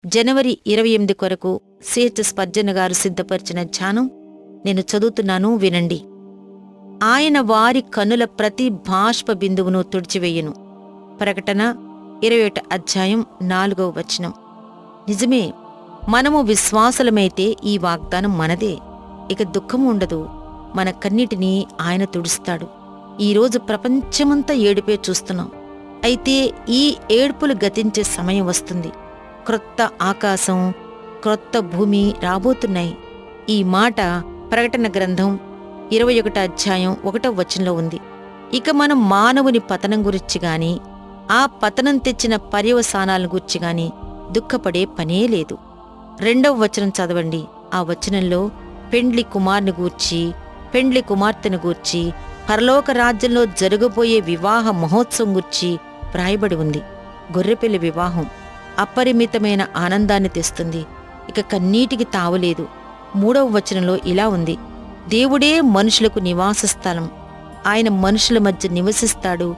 జనవరి 28 కొరకు CH Spurgeon గారు సిద్ధపరిచిన ధ్యానం నేను చదువుతున్నాను, వినండి. ఆయన వారి కనుల ప్రతి బాష్ప బిందువును తుడిచివేయును. ప్రకటన 21 అధ్యాయం 4వ వచనం. నిజమే, మనము విశ్వాసులమైతే ఈ వాగ్దానం మనదే. ఇక దుఃఖం ఉండదు. మన కన్నిటిని ఆయన తుడుస్తాడు. ఈరోజు ప్రపంచమంతా ఏడుపే చూస్తున్నాం. అయితే ఈ ఏడ్పులు గతించే సమయం వస్తుంది. క్రొత్త ఆకాశం, క్రొత్త భూమి రాబోతున్నాయి. ఈ మాట ప్రకటన గ్రంథం 21 అధ్యాయం 1వ వచనంలో ఉంది. ఇక మనం మానవుని పతనం గురించి గాని, ఆ పతనం తెచ్చిన పర్యవసానాలను గురించి గాని దుఃఖపడే పనే లేదు. 2వ వచనం చదవండి. ఆ వచనంలో పెండ్లి కుమార్ని గూర్చి, పెండ్లి కుమార్తెను గూర్చి, పరలోక రాజ్యంలో జరగబోయే వివాహ మహోత్సవం గురించి వ్రాయబడి ఉంది. గొర్రెపిల్లి వివాహం అపరిమితమైన ఆనందాన్ని తెస్తుంది. ఇక కన్నీటికి తావులేదు. 3వ వచనంలో ఇలా ఉంది: దేవుడే మనుషులకు నివాస స్థలం. ఆయన మనుషుల మధ్య నివసిస్తాడు.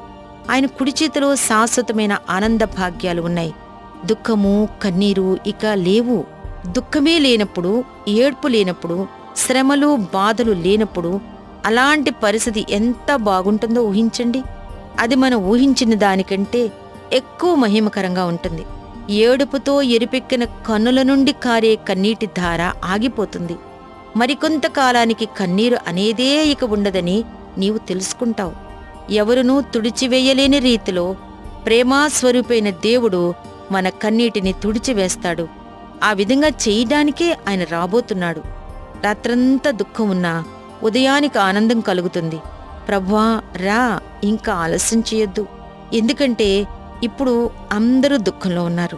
ఆయన కుడి చేతిలో శాశ్వతమైన ఆనంద భాగ్యాలు ఉన్నాయి. దుఃఖము, కన్నీరు ఇక లేవు. దుఃఖమే లేనప్పుడు, ఏడ్పు లేనప్పుడు, శ్రమలు, బాధలు లేనప్పుడు అలాంటి పరిస్థితి ఎంత బాగుంటుందో ఊహించండి. అది మనం ఊహించిన దానికంటే ఎక్కువ మహిమకరంగా ఉంటుంది. ఏడుపుతో ఎరిపెక్కిన కన్నుల నుండి కారే కన్నీటి ధార ఆగిపోతుంది. మరికొంతకాలానికి కన్నీరు అనేదే ఇక ఉండదని నీవు తెలుసుకుంటావు. ఎవరునూ తుడిచివేయలేని రీతిలో ప్రేమాస్వరూపైన దేవుడు మన కన్నీటిని తుడిచివేస్తాడు. ఆ విధంగా చేయడానికే ఆయన రాబోతున్నాడు. రాత్రంతా దుఃఖం ఉన్నా ఉదయానికి ఆనందం కలుగుతుంది. ప్రభువా రా, ఇంకా ఆలస్యం చేయొద్దు. ఎందుకంటే ఇప్పుడు అందరూ దుఃఖంలో ఉన్నారు.